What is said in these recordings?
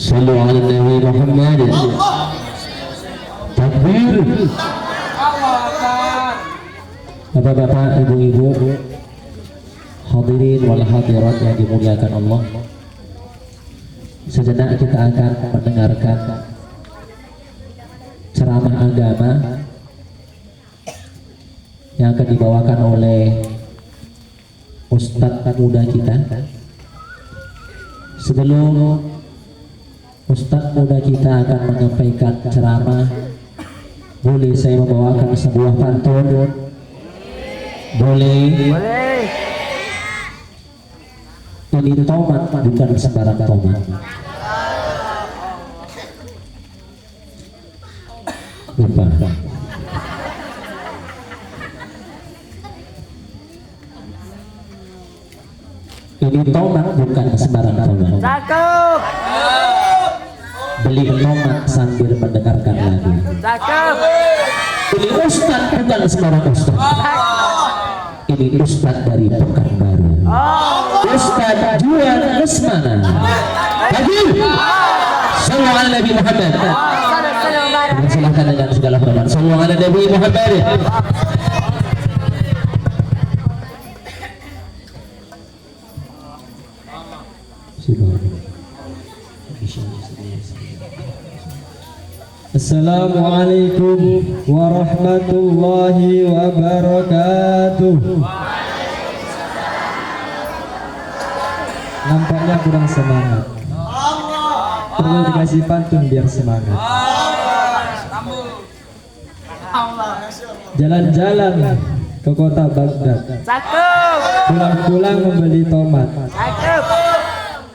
Sallu ala Nabi Muhammad. Takbir. Bapak-bapak, ibu-ibu, hadirin wal hadirat yang dimuliakan Allah, sejenak kita akan mendengarkan ceramah agama yang akan dibawakan oleh Ustadz muda kita. Sebelum Ustadz muda kita akan menyampaikan ceramah, boleh saya membawakan sebuah pantun? Boleh? Ini tomat bukan sembarang tomat. Lupa. Ini tomat bukan sembarang tomat. Cakep. Beli tomat sambil mendengarkan lagu. Cakep. Ini Ustadz bukan sembarang Ustadz. Ini Ustadz dari Pekanbaru. Ustadz Juan Lesmana. Hadir. Sallu ala Nabi Muhammad. Silakan dengan segala hormat. Sallu ala Nabi Muhammad. Assalamualaikum warahmatullahi wabarakatuh. Nampaknya kurang semangat. Perlu dikasih pantun biar semangat. Jalan-jalan ke kota Baghdad, Cakep. pulang-pulang membeli tomat. Cakep.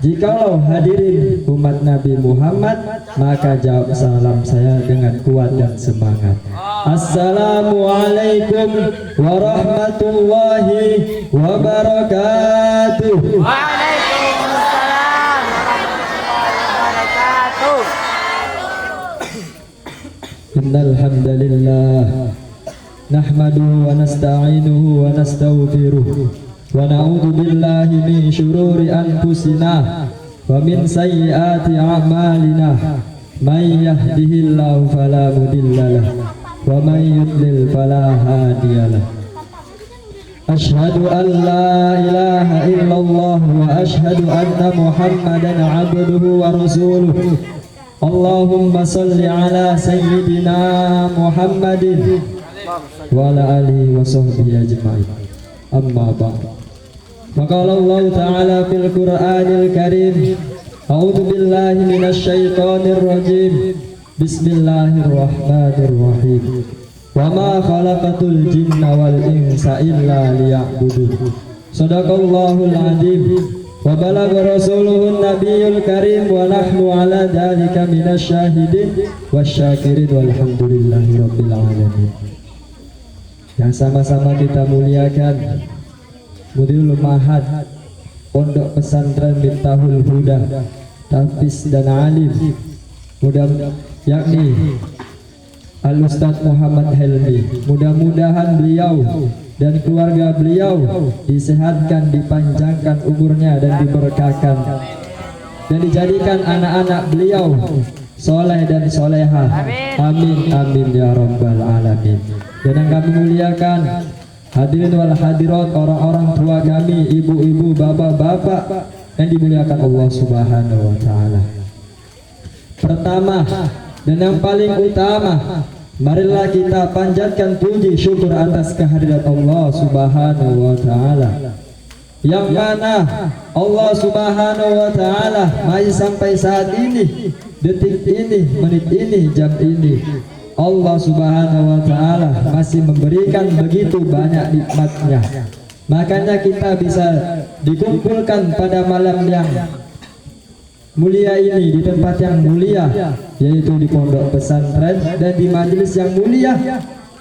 Jikalau hadirin umat Nabi Muhammad, maka jawab salam saya dengan kuat dan semangat. Assalamualaikum warahmatullahi wabarakatuh. Waalaikumsalam warahmatullahi wabarakatuh. Innal hamdalillah nahmaduhu wa nasta'inuhu wa nastaghfiruh wa na'udzu billahi min syururi anfusina wa min sayyiati a'malina. May yahdihillahu fala mudhillalah wa may yudlil fala hadiyalah. Asyhadu an la ilaha illallah wa asyhadu anna Muhammadan 'abduhu wa rasuluh. Allahumma shalli ala sayyidina Muhammadin wa ala alihi wa sahbihi ajma'in. Amma ba'd. Maqala Allah Ta'ala fil Qur'anil Karim, a'udzu billahi minasy syaithanir rajim. Bismillahirrahmanirrahim. Wa ma khalaqatul jinna wal insa illa liya'budun. Shadaqallahul 'adzim. Wa balagha rasuluhun nabiyul karim wa nahnu 'ala dzalika minasy syahidin wasyakirin walhamdulillahi rabbil alamin. Yang sama-sama kita muliakan Mudirul Ma'had Pondok Pesantren Miftahul Huda, Tahfiz dan Alim, yakni Al-Ustadz Muhammad Helmi. Mudah-mudahan beliau dan keluarga beliau disehatkan, dipanjangkan umurnya dan diberkahkan, dan dijadikan anak-anak beliau soleh dan soleha. Amin amin ya rabbal alamin. Dan yang kami muliakan hadirin wal hadirat, orang-orang tua kami, ibu-ibu, bapak-bapak yang dimuliakan Allah Subhanahu wa Ta'ala. Pertama dan yang paling utama, marilah kita panjatkan puji syukur atas kehadirat Allah Subhanahu wa Ta'ala, yang mana Allah Subhanahu wa Ta'ala masih sampai saat ini, detik ini, menit ini, jam ini, Allah Subhanahu wa Ta'ala masih memberikan begitu banyak nikmatnya. Makanya kita bisa dikumpulkan pada malam yang mulia ini, di tempat yang mulia, yaitu di pondok pesantren, dan di majelis yang mulia,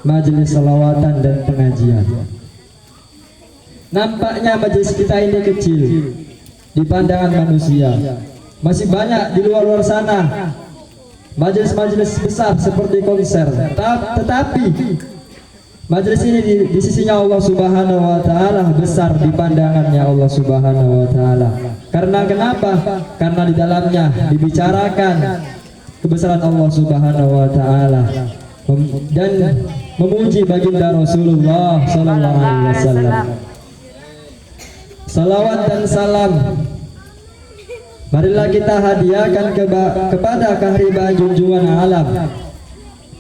majelis selawatan dan pengajian. Nampaknya majelis kita ini kecil di pandangan manusia. Masih banyak di luar sana majelis-majelis besar seperti konser, tetapi majelis ini di sisinya Allah Subhanahu wa Ta'ala besar di pandangannya Allah Subhanahu wa Ta'ala. Karena kenapa? Karena di dalamnya dibicarakan kebesaran Allah Subhanahu wa taala dan memuji baginda Rasulullah sallallahu alaihi wasallam. Salawat dan salam marilah kita hadiahkan kepada keharibaan junjungan alam,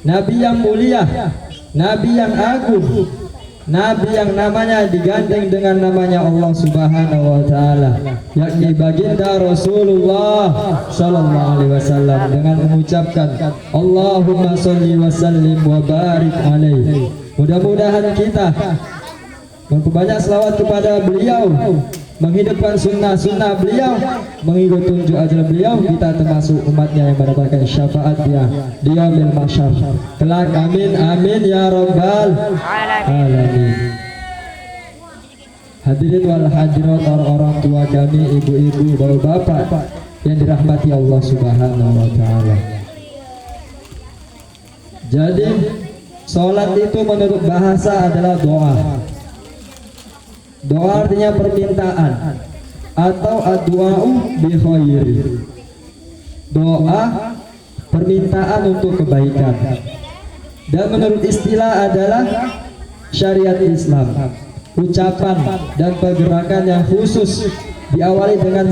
Nabi yang mulia, Nabi yang agung, Nabi yang namanya digandeng dengan namanya Allah Subhanahu wa taala, yakni baginda Rasulullah sallallahu alaihi wasallam, dengan mengucapkan Allahumma sholli wa sallim wa barik alaihi. Mudah-mudahan kita memperbanyak selawat kepada beliau, menghidupkan sunnah-sunnah beliau, mengikut tunjuk ajaran beliau. Kita termasuk umatnya yang mendapatkan syafaatnya di yaumil mahsyar kelak. Amin amin ya rabbal alamin. Hadirin wal hadirat, orang tua kami, ibu-ibu, bapak-bapak yang dirahmati Allah Subhanahu wa taala. Jadi salat itu menurut bahasa adalah doa. Doa artinya permintaan atau ad-du'a'u bi khair. Doa permintaan untuk kebaikan. Dan menurut istilah adalah syariat Islam, ucapan dan pergerakan yang khusus diawali dengan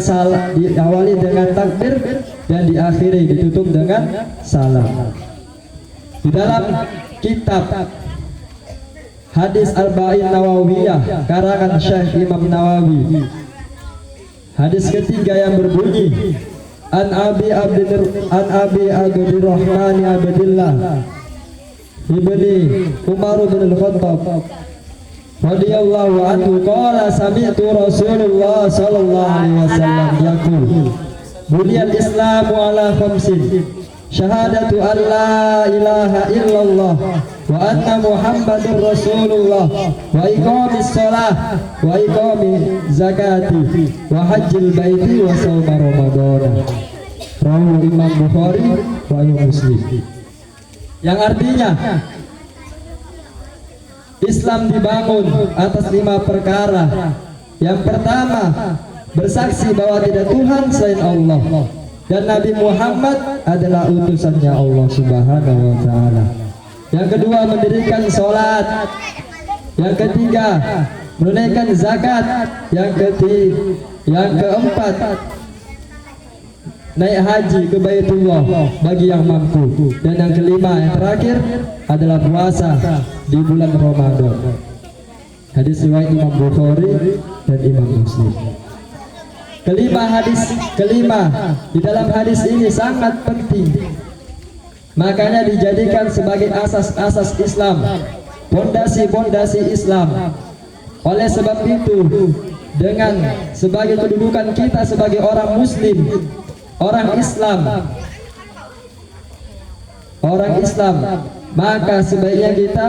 takbir dan diakhiri ditutup dengan salam. Di dalam kitab Hadis Arba'in Nawawiyah karangan Syekh Imam Nawawi, hadis ketiga yang berbunyi An Abi Abdurrahman Abdillah ibni Umar bin Al-Khattab radhiyallahu anhu qala sami'tu Rasulullah sallallahu alaihi wasallam yaqul buniyal Islamu ala khamsin syahadatu an la ilaha illallah wa anna Muhammadur Rasulullah wa iqamis shalah wa iqami zakati wa hajjil baiti wa shaum Ramadan. Rawahu Imam Bukhari wa Muslim. Yang artinya Islam dibangun atas 5 perkara. Yang pertama, bersaksi bahwa tidak Tuhan selain Allah dan Nabi Muhammad adalah utusannya Allah Subhanahu wa taala. Yang kedua, mendirikan sholat. Yang ketiga, menunaikan zakat. Yang keempat, naik haji ke Baitullah bagi yang mampu. Dan yang kelima, yang terakhir adalah puasa di bulan Ramadan. Hadis riwayat Imam Bukhari dan Imam Muslim. Kelima di dalam hadis ini sangat penting, makanya dijadikan sebagai asas-asas Islam, pondasi-pondasi Islam. Oleh sebab itu, dengan sebagai kedudukan kita sebagai orang Muslim, orang Islam, maka sebaiknya kita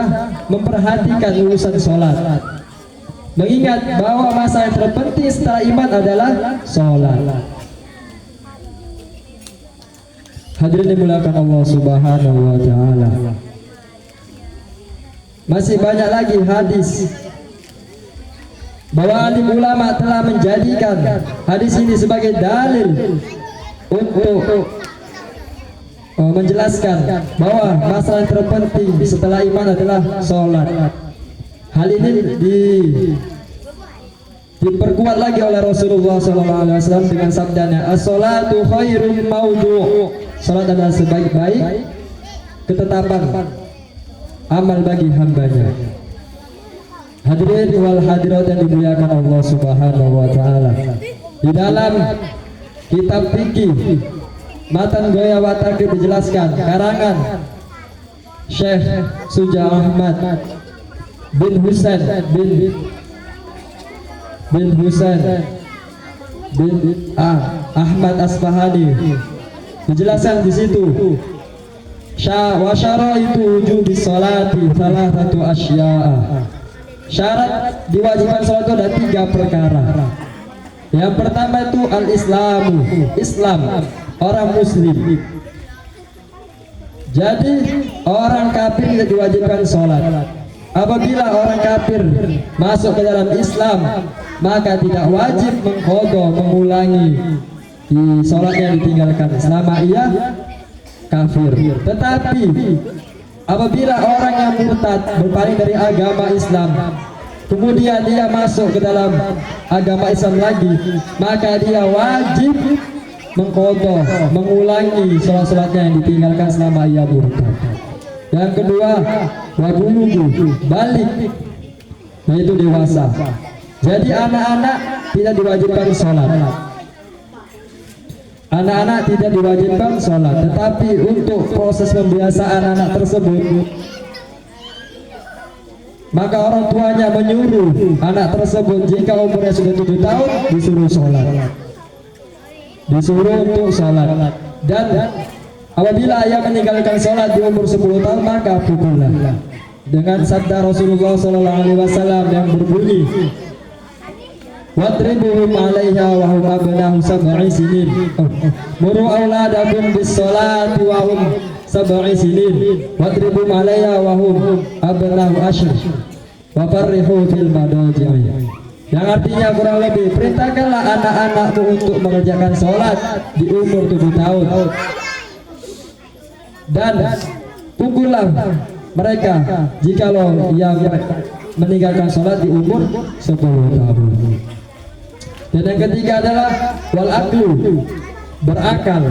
memperhatikan urusan sholat, mengingat bahwa masa yang terpenting setelah iman adalah sholat. Hadirin dimuliakan Allah Subhanahu wa taala. Masih banyak lagi hadis bahwa alim ulama telah menjadikan hadis ini sebagai dalil untuk menjelaskan bahwa masalah yang terpenting setelah iman adalah sholat. Hal ini diperkuat lagi oleh Rasulullah SAW dengan sabdanya, as-sholatu khairun mawdu'. Salat adalah sebaik-baik ketetapan amal bagi hambanya. Hadirin wal hadirat yang dimuliakan Allah Subhanahu wa taala. Di dalam kitab fikih Matan Gaya wa Taqrib dijelaskan karangan Syekh Suja Ahmad bin Husain bin Ahmad Asfahani. Dijelaskan di situ wa syaraitu wujubi sholati salasatu asya'a. Syarat diwajibkan sholat itu ada 3 perkara. Yang pertama itu al-islamu, Islam, orang muslim. Jadi orang kafir tidak diwajibkan sholat. Apabila orang kafir masuk ke dalam Islam, maka tidak wajib mengqadha, mengulangi di sholat yang ditinggalkan selama ia kafir. Tetapi apabila orang yang murtad berpaling dari agama Islam, kemudian dia masuk ke dalam agama Islam lagi, maka dia wajib mengqadha, mengulangi sholat-sholatnya yang ditinggalkan selama ia murtad. Yang kedua, wabulugu, balik, yaitu dewasa. Jadi anak-anak tidak diwajibkan sholat. Anak-anak tidak diwajibkan sholat, tetapi untuk proses pembiasaan anak tersebut, maka orang tuanya menyuruh anak tersebut jika umurnya sudah 7 tahun disuruh sholat, disuruh untuk sholat. Dan apabila ia meninggalkan sholat di umur 10 tahun, maka pukullah, dengan sabda Rasulullah SAW yang berbunyi, wadribuhum 'alaiha wa hum abna'u sab'i sinin, muru auladakum bis sholati wa hum sab'i sinin, wadribuhum 'alaiha wa hum abna'u ashr, wa farrihu fil madaji'i. Yang artinya kurang lebih, perintahkanlah anak-anakmu untuk mengerjakan sholat di umur 7 tahun, dan pukullah mereka jikalau ia meninggalkan sholat di umur 10 tahun. Dan yang ketiga adalah wal aqlu, berakal,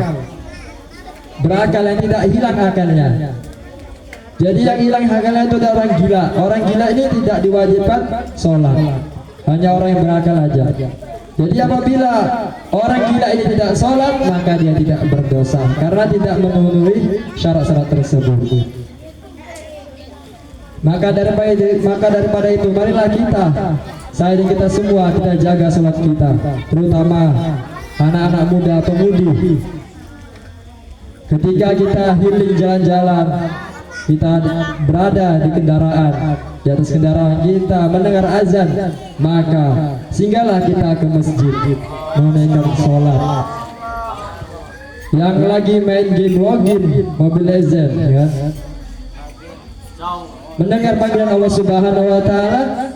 berakal yang tidak hilang akalnya. Jadi yang hilang akalnya itu adalah orang gila. Orang gila ini tidak diwajibkan sholat, hanya orang yang berakal aja. Jadi apabila orang gila ini tidak sholat, maka dia tidak berdosa karena tidak memenuhi syarat-syarat tersebut. Maka daripada itu, marilah kita, saya dan kita semua, kita jaga sholat kita, terutama anak-anak muda, pemudi. Ketika kita healing jalan-jalan, kita berada di kendaraan, di atas kendaraan kita mendengar azan, maka singgahlah kita ke masjid menunaikan sholat. Yang lagi main game login Mobile Legends, ya, mendengar panggilan Allah Subhanahu wa Ta'ala,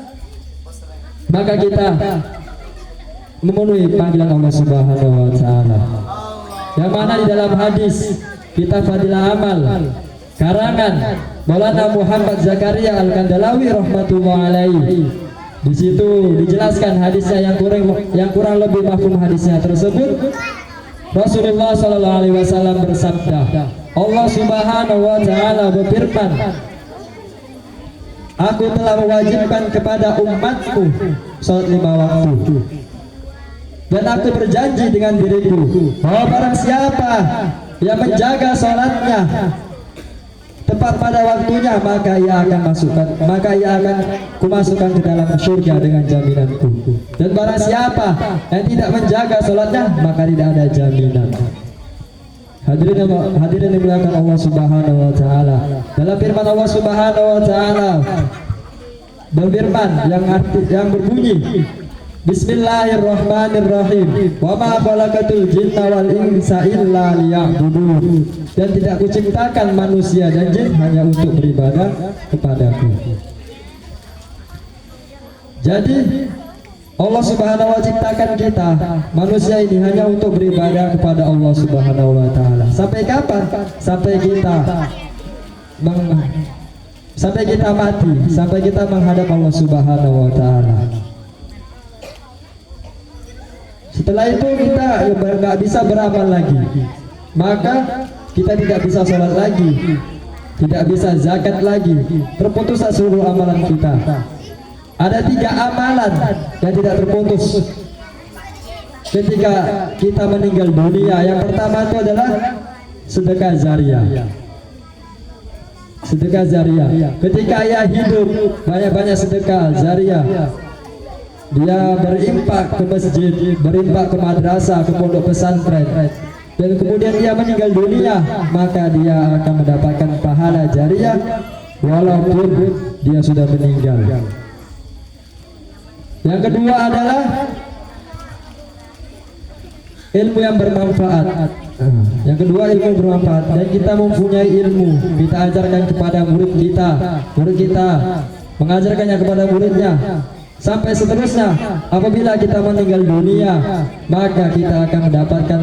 maka kita memenuhi panggilan Allah Subhanahu wa Ta'ala, yang mana di dalam hadis kitab Fadilah Amal karangan Maulana Muhammad Zakaria Al-Kandalawi rahmatullah alaihi, di situ dijelaskan hadisnya yang kurang lebih mafhum hadisnya tersebut. Rasulullah sallallahu alaihi wasallam bersabda, Allah Subhanahu wa Ta'ala berfirman, aku telah mewajibkan kepada umatku sholat 5 waktu, dan aku berjanji dengan diriku bahwa barang siapa yang menjaga sholatnya tepat pada waktunya, maka ia akan kumasukkan ke dalam surga dengan jaminanku. Dan barang siapa yang tidak menjaga sholatnya, maka tidak ada jaminan. Hadirin dimuliakan Allah Subhanahu wa Ta'ala, dalam firman Allah Subhanahu wa Ta'ala berfirman yang berbunyi, Bismillahirrahmanirrahim, wa ma khalaqatul jinna wal insa illa liya'budun, dan tidak kuciptakan manusia dan jin hanya untuk beribadah kepadaku. Jadi Allah Subhanahu wa Ta'ala ciptakan kita manusia ini hanya untuk beribadah kepada Allah Subhanahu wa Ta'ala. Sampai kapan? Sampai kita mati, sampai kita menghadap Allah Subhanahu wa Ta'ala. Setelah itu kita nggak bisa beramal lagi, maka kita tidak bisa sholat lagi, tidak bisa zakat lagi, terputus seluruh amalan kita. Ada 3 amalan yang tidak terputus ketika kita meninggal dunia. Yang pertama itu adalah sedekah jariah. Sedekah jariah. Ketika ia hidup, banyak-banyak sedekah jariah. Dia berimpak ke masjid, berimpak ke madrasah, ke pondok pesantren, dan kemudian dia meninggal dunia, maka dia akan mendapatkan pahala jariah walaupun dia sudah meninggal. Yang kedua adalah ilmu yang bermanfaat. Yang kedua, ilmu yang bermanfaat, dan kita mempunyai ilmu, kita ajarkan kepada murid kita mengajarkannya kepada muridnya, sampai seterusnya. Apabila kita meninggal dunia, maka kita akan mendapatkan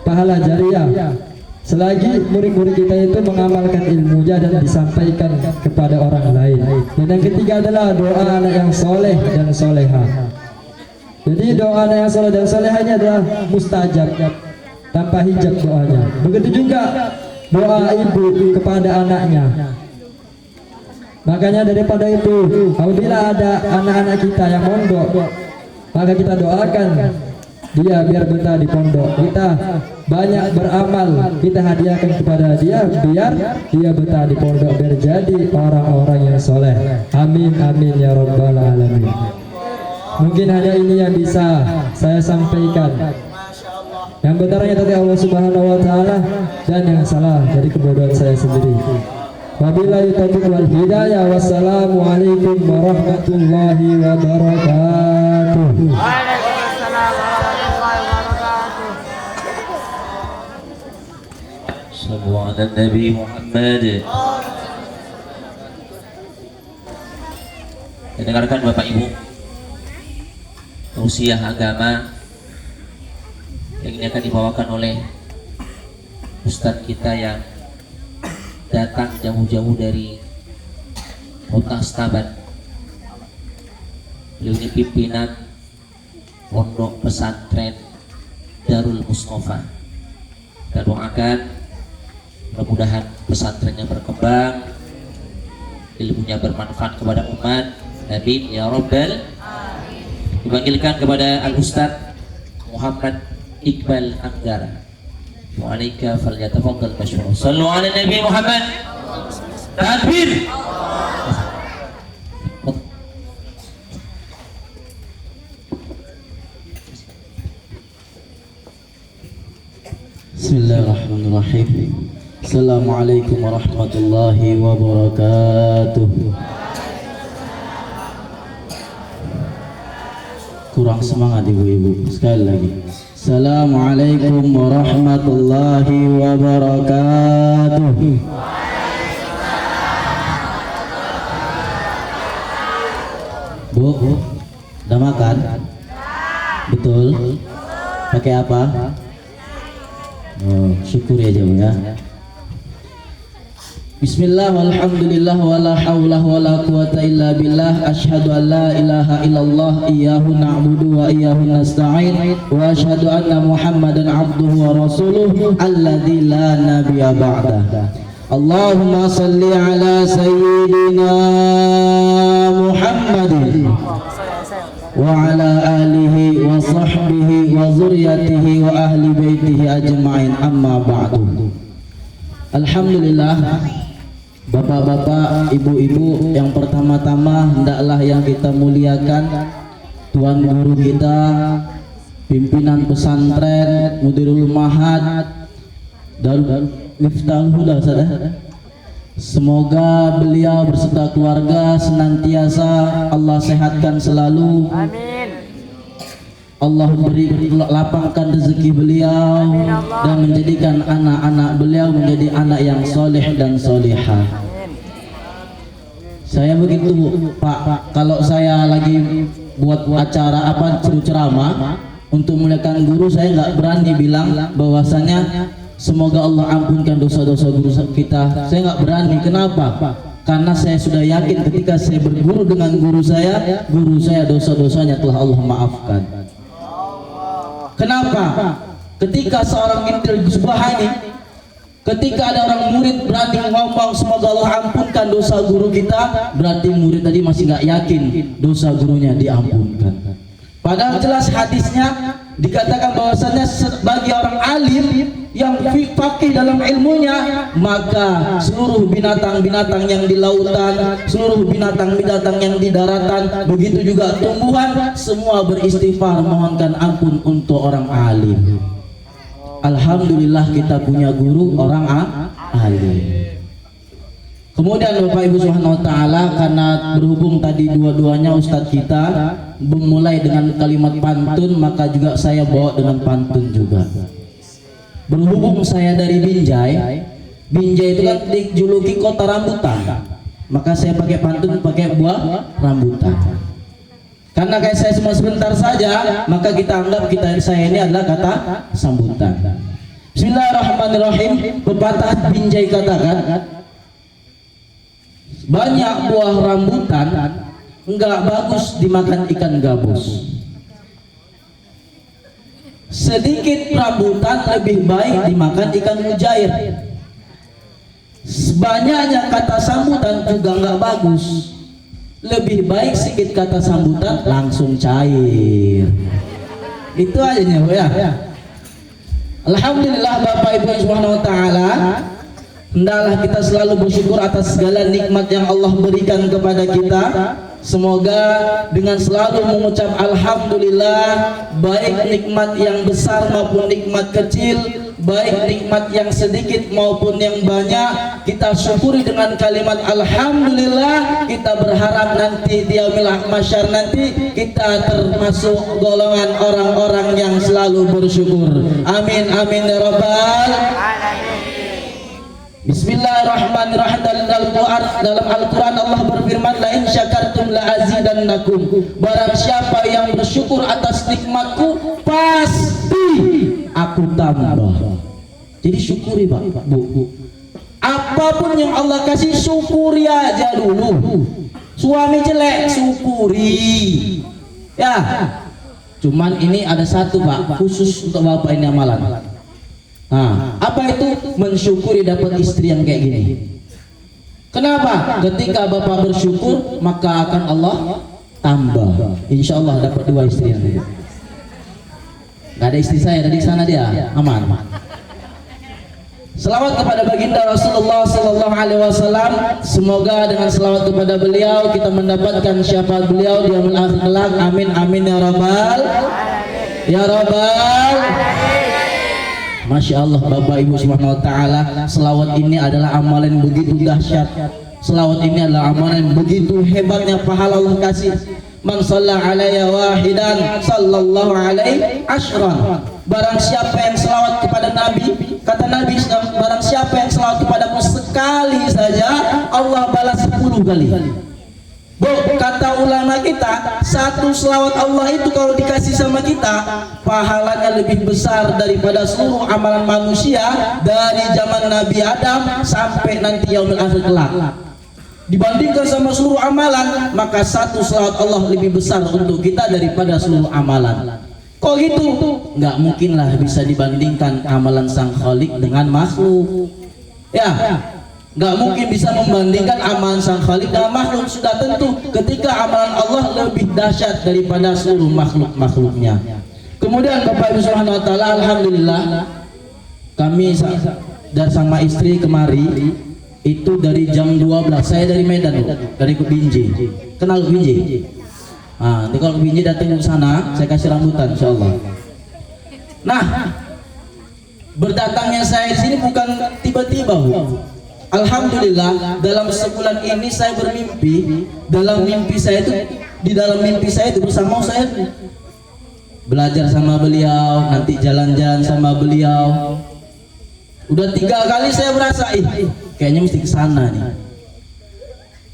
pahala jariah selagi murid-murid kita itu mengamalkan ilmunya dan disampaikan kepada orang lain. Dan yang ketiga adalah doa anak yang soleh dan soleha. Jadi doa anak yang soleh dan solehanya adalah mustajab tanpa hijab doanya. Begitu juga doa ibu kepada anaknya. Makanya daripada itu, apabila ada anak-anak kita yang mondok, maka kita doakan dia biar betah di pondok. Kita banyak beramal, kita hadiahkan kepada dia biar dia betah di pondok, biar jadi orang-orang yang soleh. Amin amin ya rabbal alamin. Mungkin hanya ini yang bisa saya sampaikan. Yang benarnya dari Allah Subhanahu wa taala dan yang salah dari kebodohan saya sendiri. Wabillahi taufiq wal hidayah. Wassalamualaikum warahmatullahi wabarakatuh. Waalaikumsalam warahmatullahi wabarakatuh. Sallu ala Nabi Muhammad. Dengarkan Bapak Ibu, tausiah agama yang ini akan dibawakan oleh Ustadz kita yang datang jauh-jauh dari kota Stabat. Beliau ini pimpinan pondok pesantren Darul Mustafa. Kita doakan mudah-mudahan pesantrennya berkembang, ilmunya bermanfaat kepada umat. Amin ya rabbal. Dipanggilkan kepada Al-Ustadz Muhammad Iqbal Anggara. Wa'alaika falyatafaddal masyhur. Sallu ala Nabi Muhammad. Takbir. Bismillahirrahmanirrahim. Assalamualaikum warahmatullahi wabarakatuh. Kurang semangat ibu-ibu. Sekali lagi. Assalamualaikum warahmatullahi wabarakatuh. Bu, udah makan? Betul? Pakai apa? Oh, syukur ya Bu ya. Bismillah walhamdulillah wala hawla wala quwata illa billah. Asyhadu an la ilaha illallah iyyahu na'budu wa iyyahu nasta'in wa asyhadu anna Muhammadan abduhu wa rasuluh alladzi la nabiyya ba'dah. Allahumma salli ala sayyidina Muhammadin wa ala alihi wa sahbihi wa zuriyatihi wa ahli baitihi ajma'in, amma ba'du. Alhamdulillah, bapak-bapak, ibu-ibu, yang pertama-tama hendaklah yang kita muliakan Tuan Guru kita, pimpinan pesantren, Mudirul Mahad, Darul Miftahul Huda. Semoga beliau berserta keluarga senantiasa Allah sehatkan selalu. Amin. Allah beri lapangkan rezeki beliau dan menjadikan anak-anak beliau menjadi anak yang soleh dan solehah. Saya begitu Pak, kalau saya lagi buat acara ceramah untuk memuliakan guru, saya nggak berani bilang bahwasanya semoga Allah ampunkan dosa-dosa guru kita. Saya nggak berani. Kenapa? Karena saya sudah yakin ketika saya berguru dengan guru saya dosa-dosanya telah Allah maafkan. Kenapa? Ketika seorang Intil Subhani, ketika ada orang murid berani ngomong semoga Allah ampunkan dosa guru kita, berarti murid tadi masih nggak yakin dosa gurunya diampunkan. Padahal jelas hadisnya dikatakan bahwasanya bagi orang alim yang faqih dalam ilmunya, maka seluruh binatang-binatang yang di lautan, seluruh binatang-binatang yang di daratan, begitu juga tumbuhan, semua beristighfar mohonkan ampun untuk orang alim. Alhamdulillah kita punya guru orang alim. Kemudian Bapak Ibu Subhanahu wa taala, karena berhubung tadi dua-duanya ustadz kita memulai dengan kalimat pantun, maka juga saya bawa dengan pantun juga. Berhubung saya dari Binjai itu kan dijuluki kota rambutan, maka saya pakai pantun pakai buah rambutan. Karena kayak saya cuma sebentar saja, maka kita anggap saya ini adalah kata sambutan. Bismillahirrahmanirrahim. Pepatah Binjai katakan, banyak buah rambutan enggak bagus dimakan ikan gabus. Sedikit rambutan lebih baik dimakan ikan mujair. Sebanyaknya kata sambutan juga enggak bagus. Lebih baik sedikit kata sambutan langsung cair. Itu aja nih Bu ya. Alhamdulillah Bapak Ibu Subhanahu wa taala, hendaklah kita selalu bersyukur atas segala nikmat yang Allah berikan kepada kita. Semoga dengan selalu mengucap alhamdulillah, baik nikmat yang besar maupun nikmat kecil, baik nikmat yang sedikit maupun yang banyak, kita syukuri dengan kalimat alhamdulillah. Kita berharap nanti di yaumil mahsyar nanti kita termasuk golongan orang-orang yang selalu bersyukur. Amin amin ya rabbal alamin. Bismillahirrahmanirrahim. Dalam Al-Quran Allah berfirman, la in syakartum la azidannakum. Barang siapa yang bersyukur atas nikmatku, pasti aku tambah. Jadi syukuri Pak, Bu. Apapun yang Allah kasih syukuri aja dulu. Suami jelek syukuri. Ya. Cuman ini ada satu Pak, khusus untuk Bapak ini amalan. Nah, apa itu? Mensyukuri dapat istri yang kayak gini. Kenapa? Ketika Bapak bersyukur, maka akan Allah tambah. Insya Allah dapat 2 istri yang ini. Gak ada istri saya, dari sana dia aman. Selawat kepada baginda Rasulullah Sallallahu Alaihi Wasallam. Semoga dengan selawat kepada beliau kita mendapatkan syafaat beliau di yaumil akhir kelak. Amin amin ya rabbal ya rabbal. Masya Allah Bapak Ibu Subhanahu wa taala, selawat ini adalah amalan yang begitu dahsyat. Selawat ini adalah amalan yang begitu hebatnya, pahala Allah kasih. Man shalla alayya wahidan sallallahu alaihi ashran. Barang siapa yang selawat kepada Nabi, kata Nabi, barang siapa yang selawat kepadamu sekali saja, Allah balas 10 kali. Bu, kata ulama kita, satu selawat Allah itu kalau dikasih sama kita, pahalanya lebih besar daripada seluruh amalan manusia dari zaman Nabi Adam sampai nanti yaumil akhir kelak. Dibandingkan sama seluruh amalan, maka satu selawat Allah lebih besar untuk kita daripada seluruh amalan. Kok gitu? Nggak mungkin lah bisa dibandingkan amalan Sang Khalik dengan makhluk. Ya. Gak mungkin bisa membandingkan amalan Sang Khalik dengan makhluk. Sudah tentu ketika amalan Allah lebih dahsyat daripada seluruh makhluk-makhluknya. Kemudian Bapak Ibu Subhanahu wa taala, alhamdulillah kami dan sama istri kemari itu dari jam 12. Saya dari Medan, dari Kebinji. Kenal Kebinji? Nah, nanti kalau Kebinji datang ke sana, saya kasih rambutan insyaallah. Nah, berdatangnya saya di sini bukan tiba-tiba, Bu. Alhamdulillah dalam sebulan ini saya bermimpi. Dalam mimpi saya itu bersama saya belajar sama beliau, nanti jalan-jalan sama beliau. Udah 3 kali saya berasa kayaknya mesti kesana nih.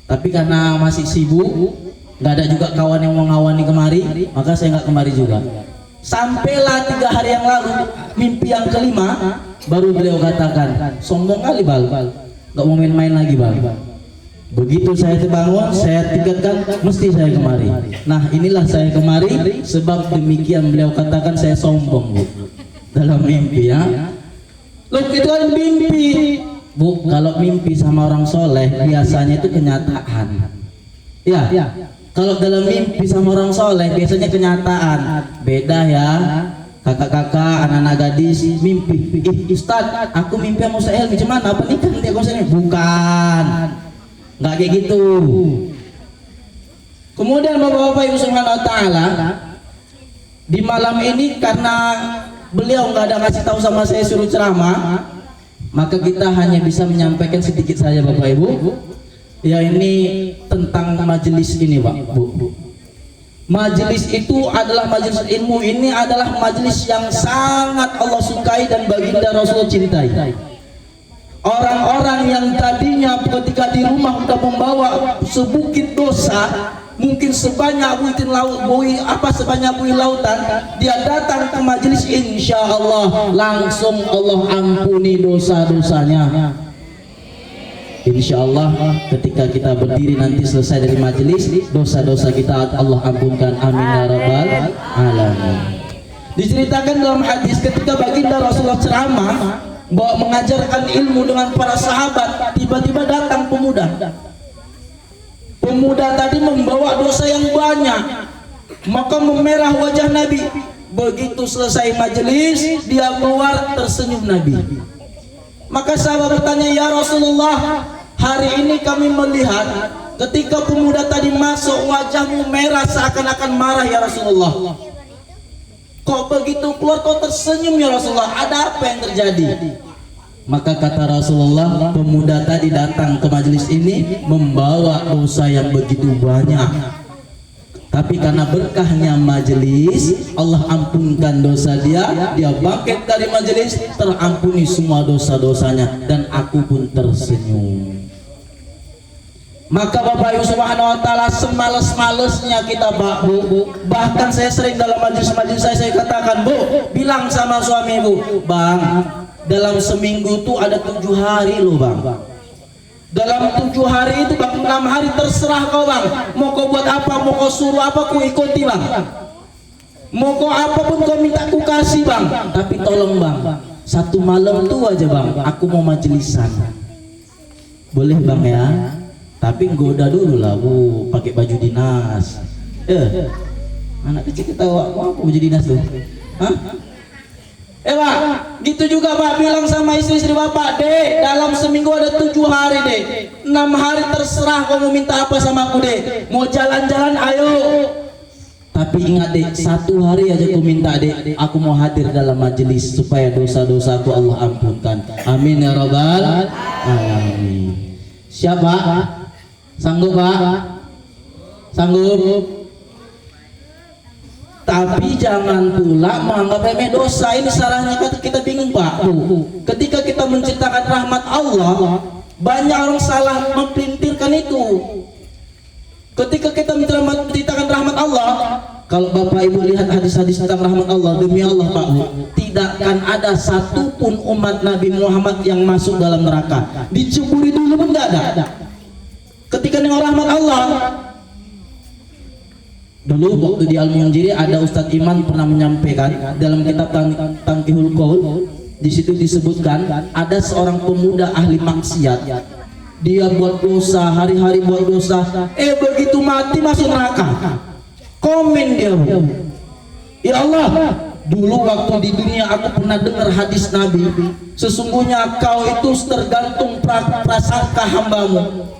Tapi karena masih sibuk, nggak ada juga kawan yang mau ngawani kemari, maka saya nggak kemari juga. Sampailah 3 hari yang lalu, mimpi yang kelima, baru beliau katakan, sombong kali Bal, nggak mau main-main lagi Bal. Begitu saya terbangun, saya tingkatkan, mesti saya kemari. Nah inilah saya kemari, sebab demikian beliau katakan saya sombong, Bu, dalam mimpi ya. Loh itu kan mimpi, Bu. Kalau mimpi sama orang soleh biasanya itu kenyataan. Ya, kalau dalam mimpi sama orang soleh biasanya kenyataan. Beda ya, kakak-kakak, anak-anak gadis mimpi. Ustaz, aku mimpi sama Ustaz Helmi, cuman apa nih kan dia konsennya? Bukan, nggak kayak gitu. Kemudian Bapak-bapak Ibu Subhanahu wa taala, di malam ini karena beliau nggak ada ngasih tahu sama saya suruh ceramah, maka kita hanya bisa menyampaikan sedikit saja Bapak Ibu. Ya ini tentang majelis ini Pak Bu. Majelis itu adalah majelis ilmu, ini adalah majelis yang sangat Allah sukai dan baginda Rasul cintai. Orang-orang yang tadinya ketika di rumah sudah membawa sebukit dosa, mungkin sebanyak buih laut, sebanyak buih lautan, dia datang ke majelis, insya Allah langsung Allah ampuni dosa-dosanya. Insya Allah ketika kita berdiri nanti selesai dari majelis, dosa-dosa kita Allah ampunkan, amin ya rabbal alamin. Diceritakan dalam hadis ketika baginda Rasulullah ceramah mengajarkan ilmu dengan para sahabat, tiba-tiba datang pemuda. Pemuda tadi membawa dosa yang banyak, maka memerah wajah Nabi. Begitu selesai majelis, dia keluar tersenyum Nabi. Maka sahabat bertanya, ya Rasulullah, hari ini kami melihat ketika pemuda tadi masuk wajahmu merah seakan-akan marah ya Rasulullah. Kok begitu keluar kok tersenyum ya Rasulullah, ada apa yang terjadi? Maka kata Rasulullah, pemuda tadi datang ke majelis ini membawa dosa yang begitu banyak, tapi karena berkahnya majelis Allah ampunkan dosa dia bangkit dari majelis terampuni semua dosa-dosanya, dan aku pun tersenyum. Maka Bapak Ibu subhanahu wa ta'ala, semales-malesnya kita Bu, bahkan saya sering dalam majelis-majelis saya katakan, Bu, bilang sama suami Bu, Bang, dalam seminggu tuh ada 7 hari loh Bang. Dalam 7 hari itu Bang, 6 hari terserah kau Bang, mau kau buat apa, mau kau suruh apa, ku ikuti Bang, mau kau apapun kau minta ku kasih Bang, tapi tolong Bang, 1 malam tuh aja Bang, aku mau majelisan. Boleh Bang ya, tapi goda dulu lah Bu, pakai baju dinas. Anak kecil ketawa, apa baju dinas tuh? Hah? Pak, gitu juga Pak, bilang sama istri-istri Bapak, Dek, dalam seminggu ada 7 hari Dek, 6 hari terserah kau mau minta apa sama aku Dek, mau jalan-jalan ayo, tapi ingat Dek, 1 hari aja kau minta Dek, aku mau hadir dalam majelis supaya dosa-dosaku Allah ampunkan, amin ya rabbal alamin. Siapa? Sanggup Pak? Sanggup? Tapi jangan pula menganggap remeh dosa. Ini salahnya kita bingung Pak. Ketika kita menciptakan rahmat Allah, banyak orang salah mempelintirkan itu. Ketika kita menciptakan rahmat Allah, kalau Bapak Ibu lihat hadis-hadis tentang rahmat Allah, demi Allah Pak, tidak akan ada satupun umat Nabi Muhammad yang masuk dalam neraka. Diceburi dulu pun nggak ada. Ketika nengok rahmat Allah, dulu waktu di Al-Munjiri ada Ustadz Iman pernah menyampaikan dalam kitab Tangkihul Qaul, di situ disebutkan ada seorang pemuda ahli maksiat, dia buat dosa, hari-hari buat dosa, begitu mati masuk neraka. Komen dia, ya Allah, dulu waktu di dunia aku pernah dengar hadis Nabi, sesungguhnya kau itu tergantung prasangka hambamu.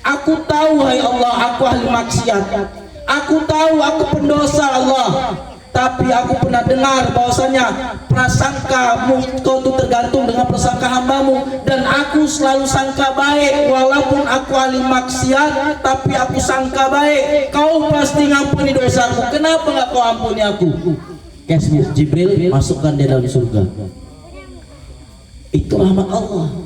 Aku tahu hai Allah, aku ahli maksiat, aku tahu aku pendosa Allah, tapi aku pernah dengar bahwasanya prasangkamu kau itu tergantung dengan prasangka hambamu, dan aku selalu sangka baik walaupun aku ahli maksiat, tapi aku sangka baik kau pasti ngampuni dosaku. Kenapa nggak kau ampuni aku? Kesbuk Jibril masukkan dia dalam surga. Itu rahmat Allah.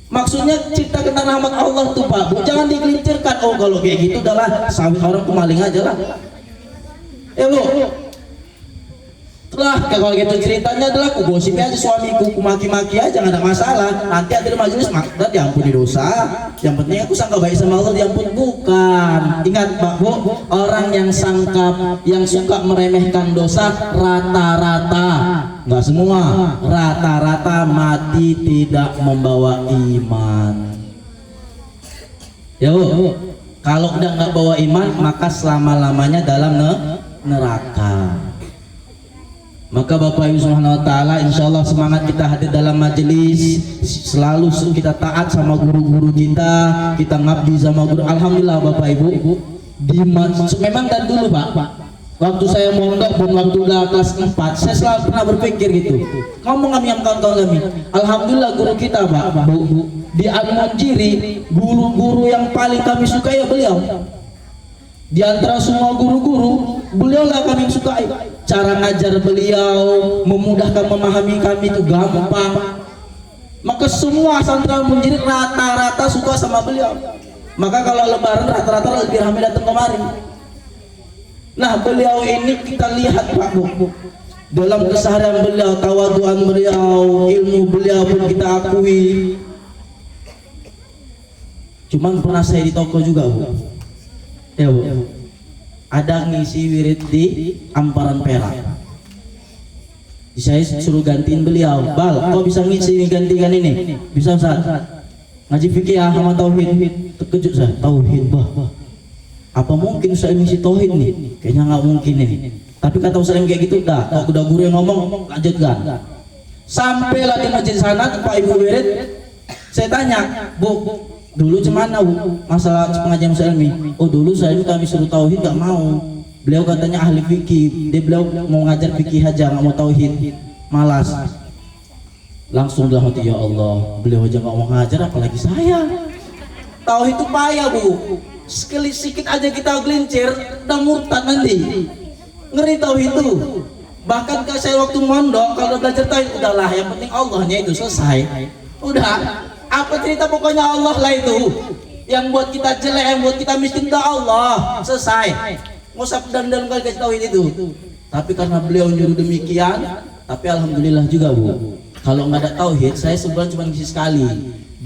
Maksudnya cipta kena rahmat Allah tuh Pak Bu, jangan digelincirkan. Oh kalau kayak gitu udahlah, sawit orang kemaling aja lah. Bu, Lah kalau gitu ceritanya adalah ku gosip aja suamiku, ku maki-maki aja, nggak ada masalah. Nanti ada majelis makna diampuni dosa. Yang penting aku sangka baik sama Allah diampuni. Bukan. Ingat Pak Bu, orang yang sangka, yang suka meremehkan dosa rata-rata, nggak semua, rata-rata mati tidak membawa iman. Ya Bu, kalau udah nggak bawa iman maka selama-lamanya dalam neraka. Maka Bapak Ibu Subhanahu wa taala, insyaallah semangat kita hadir dalam majelis, selalu kita taat sama guru-guru kita ngabdi sama guru. Alhamdulillah Bapak Ibu, memang dan dulu Pak, waktu saya mondok pun waktu udah kelas 4, saya selalu pernah berpikir gitu. Ngomong kami yang kawan-kawan kami, alhamdulillah guru kita Pak, Bu, di Al-Munjiri, guru-guru yang paling kami suka ya beliau. Di antara semua guru-guru, beliaulah kami sukai. Cara ngajar beliau memudahkan memahami kami itu gampang. Maka semua santri Al-Munjiri rata-rata suka sama beliau. Maka kalau lebaran rata-rata lebih ramai datang kemari. Nah, beliau ini kita lihat Pak Bu, dalam keseharian beliau, tawaduan beliau, ilmu beliau pun kita akui. Cuman pernah saya di toko juga Bu, ya Bu, ada ngisi wirid di Amparan Perak. Saya suruh gantiin beliau, Bal, kau bisa ngisi gantikan ini? Bisa Ustaz? Ngaji fikih sama tauhid. Terkejut saya, tauhid bah. Apa mungkin saya ngisi tauhid nih? Kayaknya nggak mungkin ini. Tapi kata Ustaz kayak gitu, dah. Udah guru yang ngomong, lanjutkan. Sampailah di masjid sana, Pak Ibu wirid. Saya tanya, Bu, dulu cemana Bu masalah pengajian Ustaz Ilmi? Oh dulu saya kami suruh tauhid nggak mau. Beliau katanya ahli fikih, dia beliau mau ngajar fikih aja, nggak mau tauhid, malas. Langsung bilang hati, ya Allah, beliau aja nggak mau ngajar, apalagi saya. Tauhid itu payah Bu, sekali sikit aja kita gelincir, udah murtad nanti. Ngeri tauhid itu. Bahkan saya waktu mondok, kalau belajar tauhid, udahlah, yang penting Allahnya itu selesai. Udah, apa cerita pokoknya Allah lah itu. Yang buat kita jelek, yang buat kita miskin, udah Allah, selesai. Ngusap dan kali kasih tauhid itu. Tapi karena beliau nyuruh demikian, tapi alhamdulillah juga Bu, kalau nggak ada tauhid saya sebulan cuma ngisi sekali.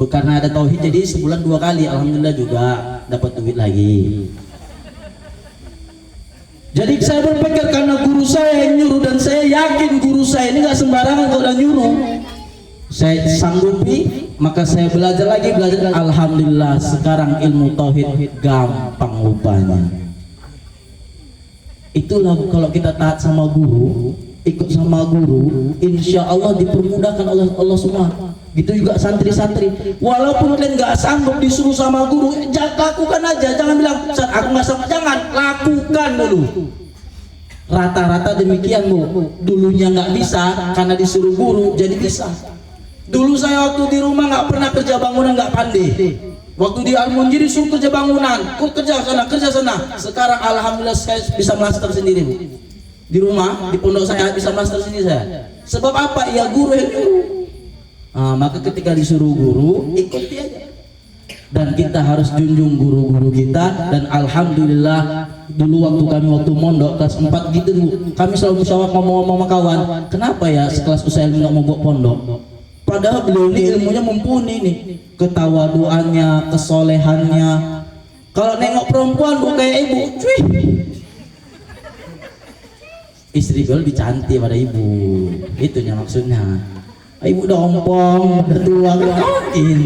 Karena ada tauhid jadi sebulan 2 kali, alhamdulillah juga dapat duit lagi. Jadi saya berpikir karena guru saya yang nyuruh, dan saya yakin guru saya ini nggak sembarangan kalau udah nyuruh. Saya sanggupi, maka saya belajar lagi, alhamdulillah sekarang ilmu tauhid gampang rupanya. Itulah kalau kita taat sama guru, ikut sama guru, insya Allah dipermudahkan oleh Allah semua. Gitu juga santri-santri, walaupun kalian nggak sanggup disuruh sama guru, lakukan aja, jangan bilang Ustaz aku nggak sanggup, jangan, lakukan dulu. Rata-rata demikian Bu, dulunya nggak bisa karena disuruh guru jadi bisa. Dulu saya waktu di rumah nggak pernah kerja bangunan, nggak pandai. Waktu di Al-Munjiri suruh kerja bangunan, kerja sana. Sekarang alhamdulillah saya bisa master sendiri Bu. Di rumah, di pondok saya bisa master sendiri saya. Sebab apa? Ya guru yang nyuruh. Maka ketika disuruh guru, ikuti aja. Dan kita harus junjung guru-guru kita. Dan alhamdulillah dulu waktu mondok kelas 4 gitu Bu, kami selalu musyawarah ngomong-ngomong sama kawan, kenapa ya sekelas usaha nggak mau buat pondok? Padahal beliau ini ilmunya mumpuni nih, ketawaduannya, kesolehannya. Kalau nengok perempuan Bu kayak ibu, cuy. Istri gue lebih cantik pada ibu, itunya maksudnya. Ibu udah ompong, udah tua, mungkin.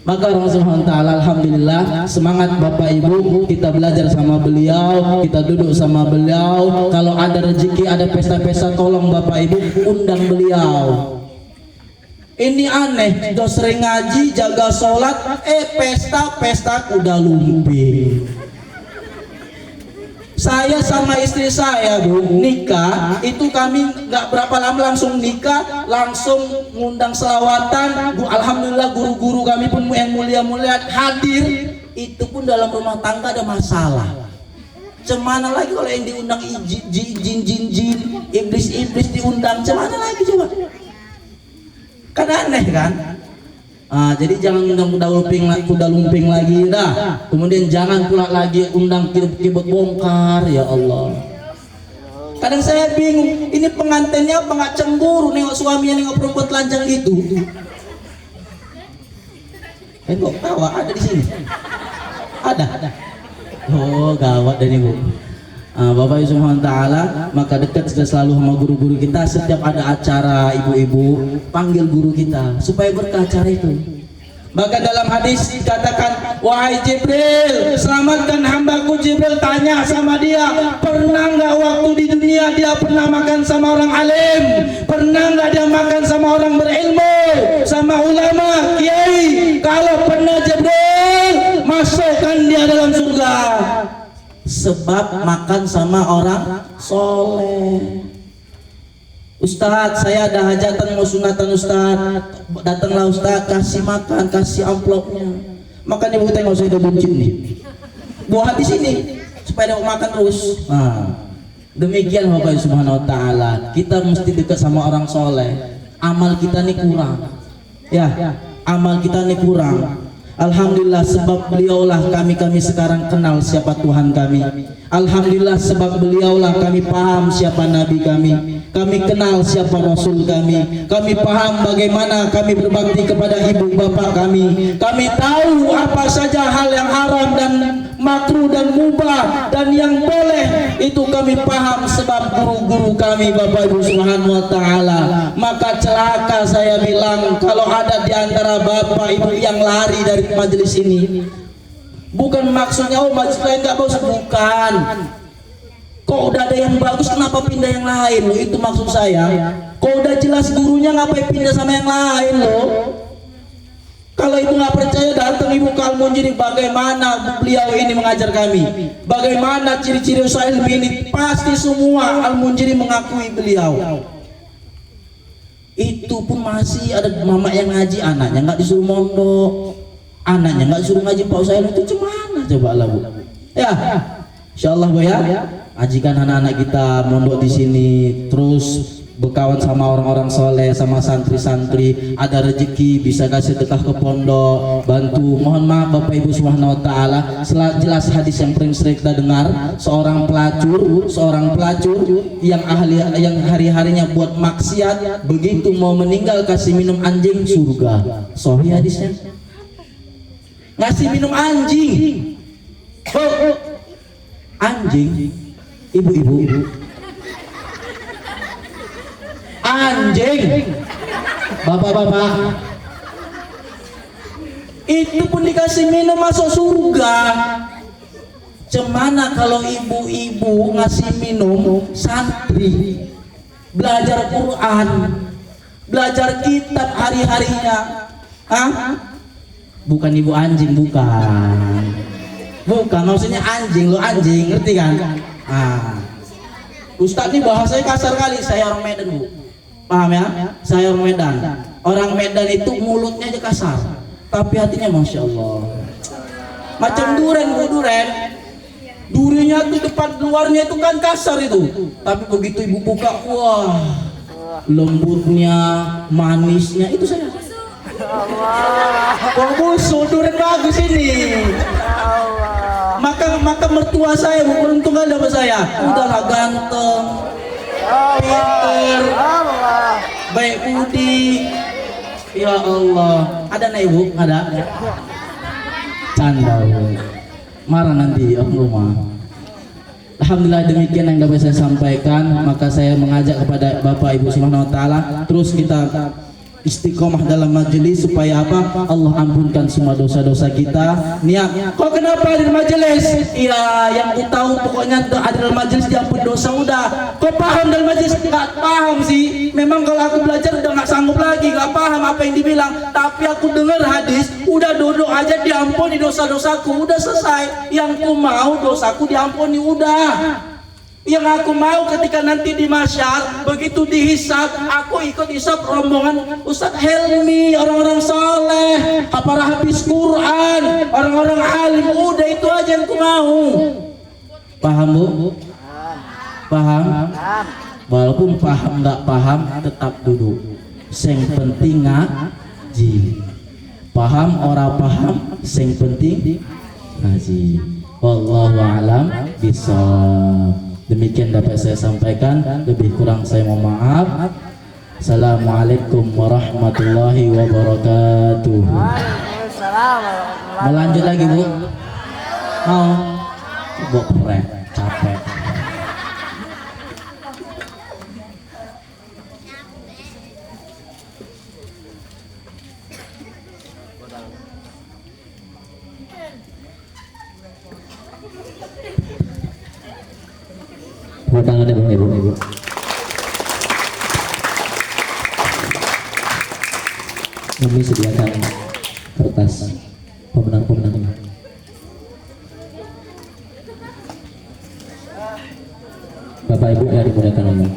Maka Allah Subhanahu wa taala alhamdulillah, semangat Bapak Ibu, kita belajar sama beliau, kita duduk sama beliau. Kalau ada rezeki, ada pesta-pesta, tolong Bapak Ibu undang beliau. Ini aneh, sudah sering ngaji, jaga sholat, pesta kuda lumping. Saya sama istri saya Bu, nikah, itu kami nggak berapa lama langsung nikah, langsung ngundang selawatan Bu. Alhamdulillah guru-guru kami pun yang mulia-mulia hadir. Itu pun dalam rumah tangga ada masalah. Cemana lagi kalau yang diundang jin, iblis diundang, cemana lagi coba? Kan aneh kan? Jadi jangan undang kuda lumping lagi dah. Kemudian jangan pula lagi undang kibet bongkar, ya Allah. Kadang saya bingung, ini pengantinnya apa nggak cemburu nengok suaminya nengok perempuan telanjang gitu? Kok tawa ada di sini? Ada. Oh gawat dan Bu. Bapak Ibu Subhanahu wa taala, maka dekat selalu sama guru-guru kita. Setiap ada acara ibu-ibu panggil guru kita supaya berkah acara itu. Maka dalam hadis dikatakan, wahai Jibril, selamatkan hambaku. Jibril tanya sama dia, pernah nggak waktu di dunia dia pernah makan sama orang alim? Pernah nggak dia makan sama orang berilmu, sama ulama, kiai? Kalau pernah Jibril, masukkan dia dalam surga. Sebab makan sama orang soleh. Ustadz, saya ada hajatan mau sunatan Ustadz, datanglah Ustadz, kasih makan, kasih amplopnya. Makanya ibu tengok saya udah buncit nih, buah hati sini supaya dia makan terus. Demikian Bapak Subhanahu wa taala, kita mesti dekat sama orang soleh. Amal kita nih kurang, ya, amal kita nih kurang. Alhamdulillah sebab beliaulah kami sekarang kenal siapa Tuhan kami. Alhamdulillah sebab beliaulah kami paham siapa Nabi kami. Kami kenal siapa Rasul kami. Kami paham bagaimana kami berbakti kepada ibu bapak kami. Kami tahu apa saja hal yang haram dan makruh dan mubah dan yang boleh, itu kami paham sebab guru-guru kami Bapak Ibu Subhanahu wa taala. Maka celaka saya bilang kalau ada di antara Bapak Ibu yang lari dari majelis ini. Bukan maksudnya oh majelis lain enggak bagus, bukan. Kok udah ada yang bagus kenapa pindah yang lain loh, itu maksud saya. Kok udah jelas gurunya ngapain pindah sama yang lain loh. Kalau ibu nggak percaya datang ibu ke Al-Munjiri, bagaimana beliau ini mengajar kami, bagaimana ciri-ciri usaha ilmu ini, pasti semua Al-Munjiri mengakui beliau. Itu pun masih ada mama yang ngaji, anaknya nggak disuruh mondok, anaknya nggak disuruh ngaji Pak Usaha itu gimana coba lah Bu? Ya, insyaallah Bu ya, ajikan anak-anak kita mondok di sini terus berkawan sama orang-orang soleh, sama santri-santri, ada rezeki bisa kasih sedekah ke pondok, bantu. Mohon maaf Bapak Ibu Subhanahu wa taala, jelas hadis yang sering kita dengar, seorang pelacur yang hari-harinya buat maksiat, begitu mau meninggal kasih minum anjing surga. Sahih hadisnya. Ngasih minum anjing. Oh, anjing. Ibu-ibu. Anjing, bapak-bapak, itu pun dikasih minum masuk surga. Cemana kalau ibu-ibu ngasih minum santri, belajar Quran, belajar kitab hari-harinya. Bukan ibu anjing, bukan maksudnya anjing, lo anjing, ngerti kan? Ustadz ini bahasanya kasar kali, saya orang Medan Bu. Paham ya? Saya orang Medan. Orang Medan itu mulutnya aja kasar, tapi hatinya Masya Allah. Macam duren Bu, durinya tuh depan luarnya itu kan kasar itu, tapi begitu ibu buka, wah, lembutnya, manisnya, itu saya. Kok busuk, duren bagus ini. Maka mertua saya beruntung ada sama saya. Udahlah ganteng, pinter, baik budi. Ya Allah, ada nih ibu? Ada? Canda, marah nanti om rumah. Alhamdulillah demikian yang dapat saya sampaikan. Maka saya mengajak kepada Bapak Ibu Subhanahu wa taala, terus kita istiqomah dalam majelis supaya apa? Allah ampunkan semua dosa-dosa kita. Niat. Kok kenapa di majelis? Iya, yang ku tahu pokoknya ada dalam majelis diampun dosa udah. Kok paham dalam majelis? Enggak paham sih. Memang kalau aku belajar udah nggak sanggup lagi, nggak paham apa yang dibilang. Tapi aku dengar hadis, udah duduk aja diampuni dosa-dosaku, udah selesai. Yang ku mau dosaku diampuni udah. Yang aku mau ketika nanti di masyar, begitu dihisab, aku ikut hisab rombongan Ustadz Helmi, orang-orang soleh, para habis Quran, orang-orang alim, udah itu aja yang aku mau. Paham Bu? Paham? Walaupun paham nggak paham, tetap duduk. Yang penting ngaji. Paham orang paham, yang penting ngaji. Wallahu a'lam bishawab. Demikian dapat saya sampaikan, lebih kurang saya mohon maaf. Assalamualaikum warahmatullahi wabarakatuh. Mau lanjut lagi Bu? Mau? Keren, capek. Tepuk tangan ya Bapak Ibu. Kami sediakan kertas pemenang-pemenangnya. Bapak Ibu yang dimuliakan Allah.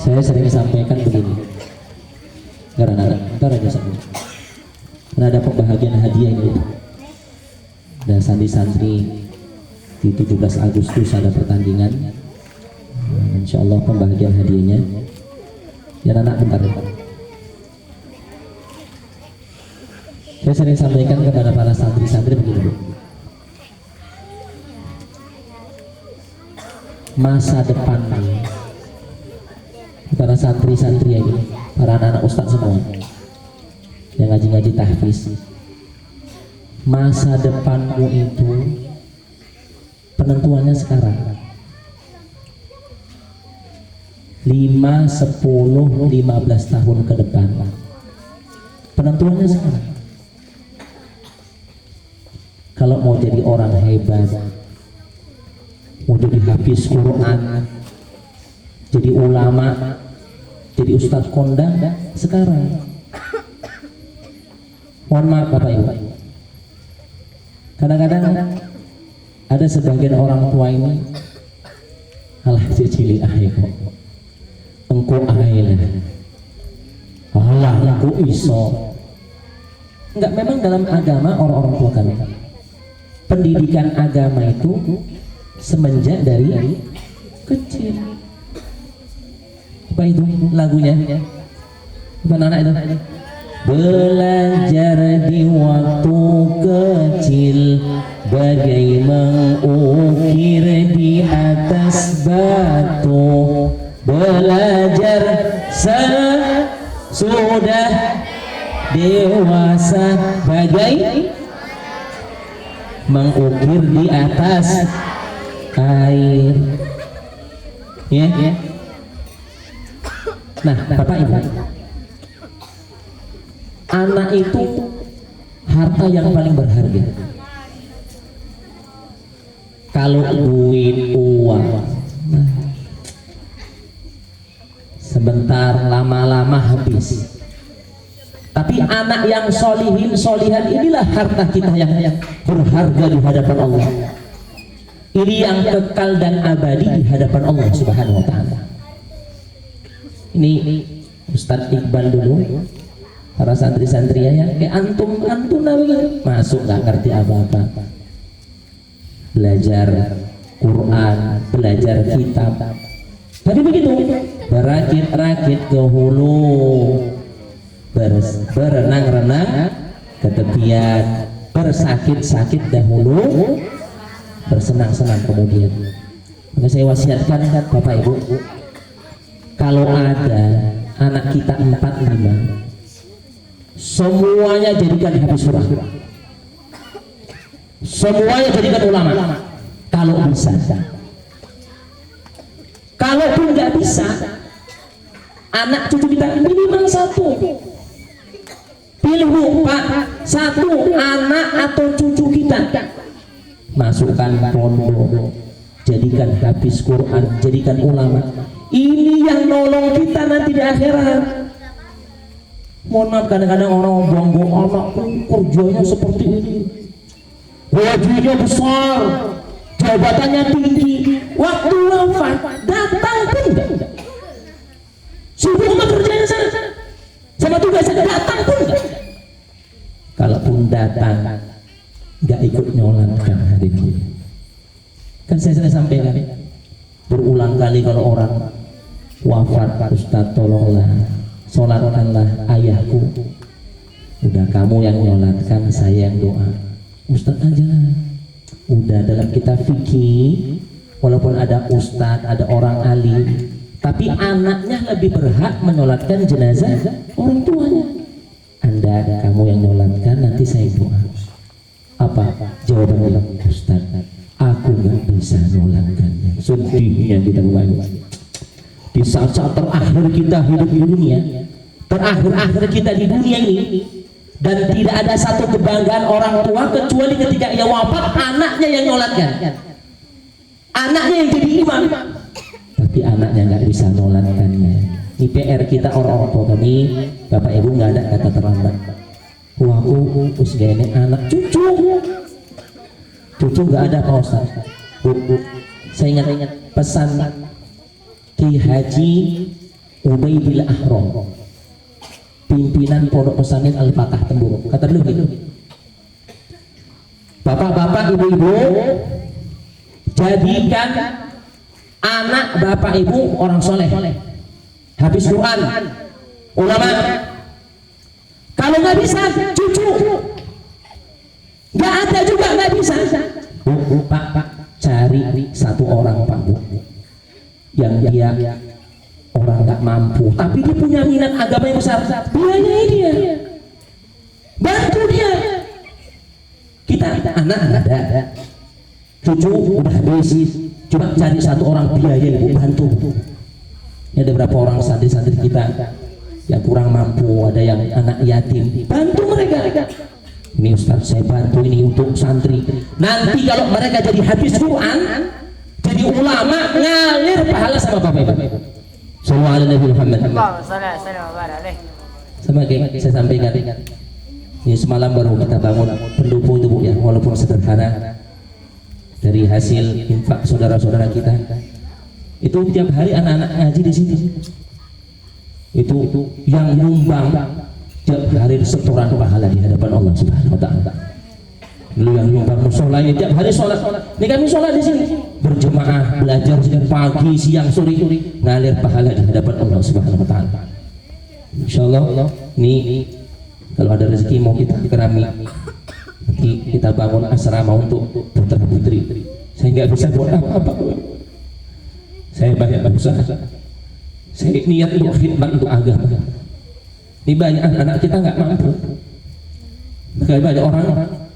Saya sering sampaikan begini. Karena ntar aja sampai. Karena ada pembahagian hadiah ini. Dan santri-santri di 17 Agustus ada pertandingan. Insya Allah pembagian hadiahnya. Ya anak bentar ya. Saya sering sampaikan kepada para santri-santri begini, Bu. Masa depan para santri-santri ini, para anak-anak ustadz semua yang ngaji-ngaji tahfiz, masa depanmu itu penentuannya sekarang. 5, 10, 15 tahun ke depan penentuannya sekarang. Kalau mau jadi orang hebat, mau jadi hafiz Quran, jadi ulama, jadi ustadz kondang, sekarang. Mohon maaf Bapak Ibu, kadang-kadang ada sebagian orang tua ini, alah cicili ayo engko ayo alah engko iso. Enggak, memang dalam agama orang-orang tua kami, pendidikan agama itu semenjak dari kecil. Apa itu lagunya? Apa anak itu? Belajar di waktu kecil bagai mengukir di atas batu. Belajar sesudah dewasa bagai mengukir di atas air. Ya, ya. Nah, Bapak Ibu, anak itu harta yang paling berharga. Kalau duit, uang, nah, sebentar lama-lama habis. Tapi anak yang solihin, solihan, inilah harta kita yang berharga di hadapan Allah. Ini yang kekal dan abadi di hadapan Allah Subhanahu wa Ta'ala. Ini Ustadz Iqbal dulu, para santri-santri ya, kayak antum masuk nggak ngerti apa-apa, belajar Quran, belajar kitab. Tapi begitu, berakit-rakit ke hulu, berenang-renang ke tepian, bersakit-sakit dahulu, bersenang-senang kemudian. Maka saya wasiatkan Bapak Ibu, kalau ada anak kita 4-5, semuanya jadikan hafiz surah, semuanya jadikan ulama kalau bisa. Kalaupun nggak bisa, anak cucu kita minimal 1. Pilih Bu, Pak, 1 anak atau cucu kita, masukkan pondok, jadikan hafiz Quran, jadikan ulama. Ini yang nolong kita nanti di akhirat. Mohon maaf, kadang-kadang orang bangga anak kerjanya seperti ini, gajinya besar, jabatannya tinggi, waktu wafat datang pun enggak. Suruh rumah kerjanya sana, sama tugasnya datang pun enggak. Kalaupun datang, enggak ikut nyolatkan hari ini. Kan saya sampaikan berulang kali, kalau orang wafat, Ustaz tolonglah sholatkanlah ayahku. Udah kamu yang nyolatkan, saya yang doa. Ustaz aja. Udah dalam kitab fikih, walaupun ada ustaz, ada orang alim, tapi anaknya lebih berhak menyolatkan jenazah orang tuanya. Anda, kamu yang nyolatkan, nanti saya doa. Apa jawabannya? Ustaz, aku nggak bisa nyolatkannya. Sedihnya kita buat. Di saat-saat terakhir kita hidup di dunia, terakhir kita di dunia ini, dan tidak ada satu kebanggaan orang tua kecuali ketika ia wafat anaknya yang nyolatkan, anaknya yang jadi imam, tapi anaknya nggak bisa nyolatkannya. Ini PR kita orang tua kami. Bapak Ibu, nggak ada kata terlambat. Wah, aku ini anak cucu nggak ada Pak Ustaz. Saya ingat pesan Ki Haji Ubay bin Ahrom, pimpinan Pondok Pesantren Al-Fatah Temburu. Kata beliau gitu, bapak-bapak, ibu-ibu, jadikan anak bapak ibu orang soleh, habis Quran, ulama. Kalau nggak bisa, cucu Nggak ada juga, nggak bisa. Bu, Pak, cari satu orang Pak Bu, yang dia orang nggak mampu, tapi dia punya minat agama yang besar, biayai dia, bantu dia. Kita anak ada, cucu udah habis, coba cari satu orang biayai Bu, bantu. Ini ada berapa orang santri-santri kita yang kurang mampu, ada yang anak yatim, bantu mereka. Ini Ustaz, saya bantu ini untuk santri. Nanti kalau mereka jadi hafiz Quran, jadi ulama, ngalir pahala sama Bapak Ibu. Sallallahu alaihi Muhammad. Allahumma shalli wa barik alaih. Sama kayak saya sampaikan, ini semalam baru kita bangun pendopo itu Bu ya, walaupun sederhana, dari hasil infak saudara-saudara kita. Itu tiap hari anak-anak ngaji di sini. Itu yang nyumbang tiap hari setoran pahala di hadapan Allah Subhanahu wa taala. Dulu yang nyumbang musholanya tiap hari sholat. Ini kami sholat di sini berjemaah, belajar pagi, siang, sore, ngalir pahala di hadapan Allah Subhanahu wa taala. Insyaallah ini kalau ada rezeki mau kita kerami, nanti kita bangun asrama untuk putra putri. Saya nggak bisa buat apa-apa. Saya banyak berusaha. Saya niat untuk khidmat untuk agama. Ini banyak anak-anak kita nggak mampu. Kayak banyak orang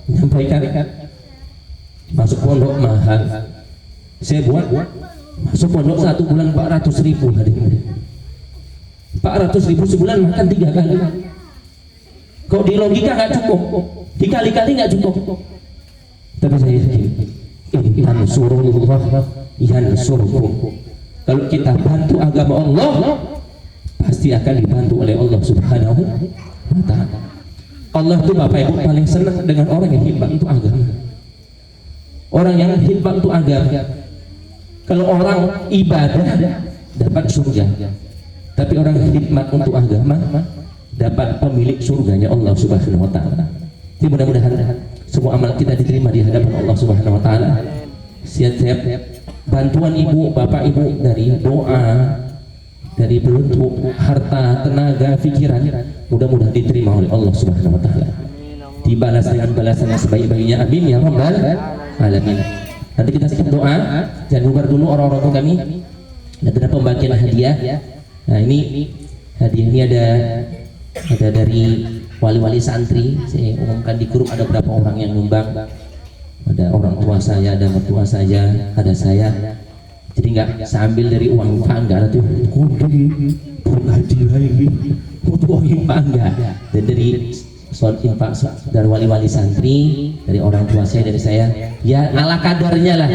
menyampaikan masuk pondok mahal. Saya buat masuk pondok 1 bulan 400.000 hadirin. 400.000 sebulan makan 3 kali. Kok di logika nggak cukup, dikali-kali nggak cukup. Tapi saya yakin ini tansurullah yansurkum. Kalau kita bantu agama Allah, pasti akan dibantu oleh Allah Subhanahu wa taala. Allah itu Bapak Ibu paling senang dengan orang yang khidmat untuk agama. Orang yang khidmat untuk agama. Kalau orang ibadah dapat surga, tapi orang khidmat untuk agama dapat pemilik surganya Allah Subhanahu wa taala. Jadi mudah-mudahan semua amal kita diterima di hadapan Allah Subhanahu wa taala. Siap-siap bantuan ibu, bapak ibu dari doa, dari bentuk harta, tenaga, pikiran, mudah-mudahan diterima oleh Allah Subhanahu wa taala. Dibalas dengan balasan yang sebaik-baiknya. Amin ya rabbal alamin. Nanti kita siap doa, jangan bubar dulu orang-orang tua kami. Nanti ada pembagian hadiah. Nah, ini hadiah ini ada dari wali-wali santri. Saya umumkan di grup ada berapa orang yang nyumbang. Ada orang tua saya, ada mertua saya, ada saya. Jadi nggak sambil dari uang infak, enggak ada tuh hadiah ini untuk uang infak, enggak. Dan dari soal infak dari wali-wali santri, dari orang tua saya, dari saya, ya ala kadarnya lah,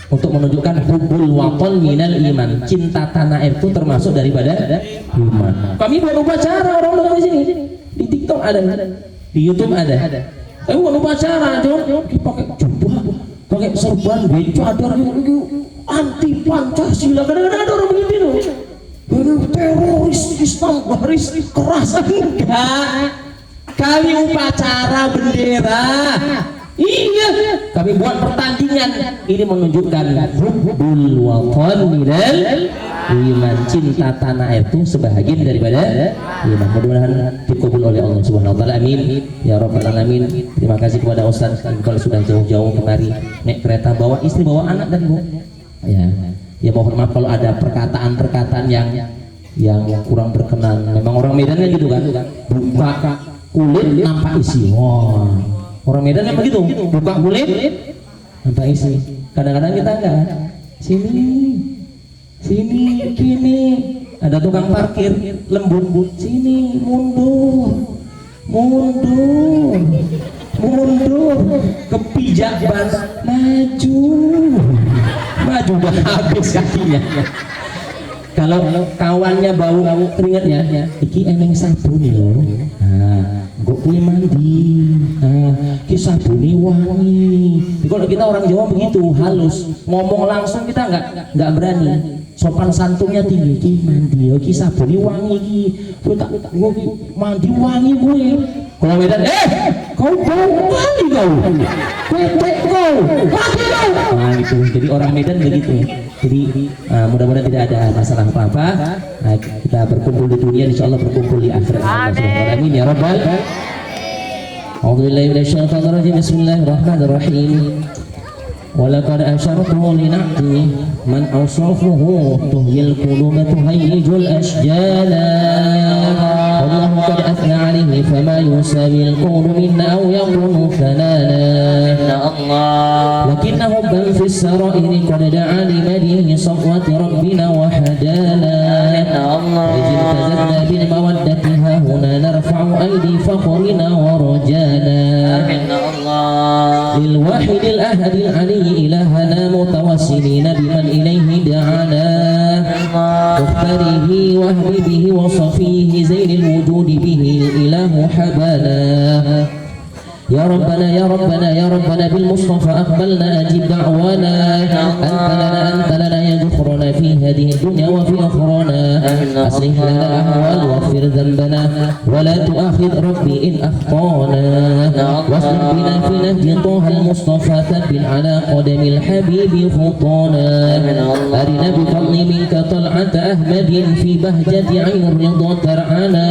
untuk menunjukkan hubul waton minal iman. Cinta tanah air itu termasuk daripada iman. Kami buat upacara orang-orang di sini, di TikTok ada, di YouTube ada. Tapi bukan upacara, jangan pakai jubah, pakai serban, cadar, anti Pancasila. Kadang-kadang ada orang begitu, teroris Islam, garis keras. Enggak, kami upacara bendera. Iya, kami buat pertandingan. Ini menunjukkan hubbul waton minal iman. Cinta tanah air itu sebahagian daripada iman. Mudah-mudahan dikabul oleh Allah Subhanahu wa taala. Amin ya rabbal alamin. Terima kasih kepada Ustaz kalau sudah jauh-jauh kemari naik kereta, bawa istri, bawa anak dan Bu. Ya mohon maaf kalau ada perkataan-perkataan yang kurang berkenan. Memang orang Medan kan gitu kan. Buka kulit nampak isi. Wah. Orang Medan yang begitu, buka kulit nampak isi. Kadang-kadang kita enggak. Sini, kini. Ada tukang parkir lembut, sini, mundur, kepijak ban, maju udah habis kakinya. Kalau kawannya bau keringatnya, iki eneng sabun lho. Nah, gue kuwi mandi. Nah, ki sabune wangi. Kalau kita orang Jawa begitu, halus, ngomong langsung kita nggak berani. Sopan santunnya tinggi, ki mandi, ki sabune wangi ki. Kowe tak mandi wangi kowe. Kalau Medan, kau bau wangi kau. Kau mandi kau. Nah, gitu. Jadi orang Medan begitu. Jadi mudah-mudahan tidak ada masalah apa-apa. Nah, kita berkumpul di dunia, insya Allah berkumpul di akhirat. Amin ya rabbal. أعوذ بالله من الشيطان الرجيم بسم الله الرحمن الرحيم ولقد أشرته لنعطي من أوصافه تهيي القلوب تهيج الأشجار والله قد أثنى عليه فما يساوي القول منا أو يكون ثنانا لكن حبا في السرائر قد دعا لمديه صفوة ربنا وحدانا إذ التزمنا بالمودة ها هنا نرفع أيدي فخرنا ورجانا للواحد الأحد العلي إلهنا متوسلين بمن إليه دعانا مختاره وهبه وصفيه زين الوجود به الإله حبانا يا ربنا يا ربنا يا ربنا بالمصطفى أقبلنا أجب دعوانا أنت لنا يا ذخرنا في هذه الدنيا وفي أخرانا أصلح لنا الأحوال واغفر ذنبنا ولا تؤاخذ ربي إن أخطانا واسلك بنا في نهج طه المصطفى ثبت على قدم الحبيب خطانا أرنا بفضل منك طلعة أحمد في بهجة عين الرضا ترعانا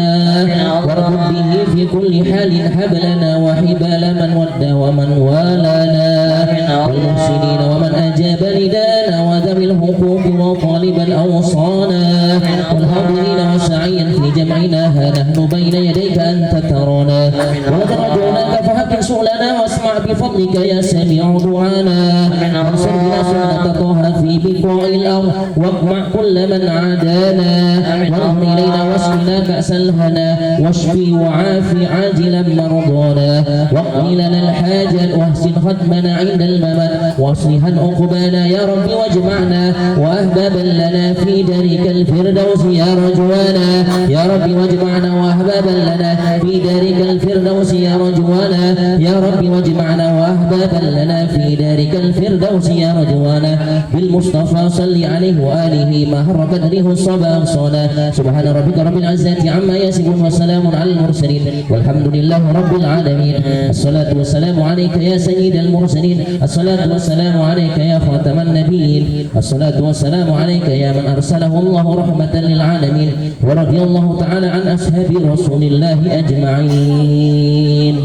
واربط به في كل حال حبلنا وحبا من ود ومن والانا والمحسنين ومن أجاب ندانا وذوي الحقوق وطالب الأوصانا والحاضرين وسعيا في جمعنا ها نحن بين يديك أنت ترانا ودرجوناك فحق سؤلنا واسمع بفضلك يا سميع دعانا وانصر بنا سنة طه في بقاع الأرض واقمع كل من عادانا وانظر إلينا واسقنا كأس الهنا واشفي وعافي عاجلا مرضانا واقضي لنا الحاجة واحسن ختمنا عند الممات واصلحا عقبانا يا رب واجمعنا واهبابا لنا في دارك الفردوس يا رجوانا يا رب واجمعنا واهبابا لنا في دارك الفردوس يا رجوانا يا رب واجمعنا واهبابا لنا في دارك الفردوس يا رجوانا بالمصطفى صل عليه وآله مهر قدره الصبا صلاة سبحان ربك رب العزة عما يصفون وسلام على المرسلين والحمد لله رب العالمين الصلاة والسلام عليك يا سيد المرسلين الصلاة والسلام عليك يا خاتم النبيين الصلاة والسلام عليك يا من أرسله الله رحمة للعالمين ورضي الله تعالى عن أصحاب رسول الله أجمعين.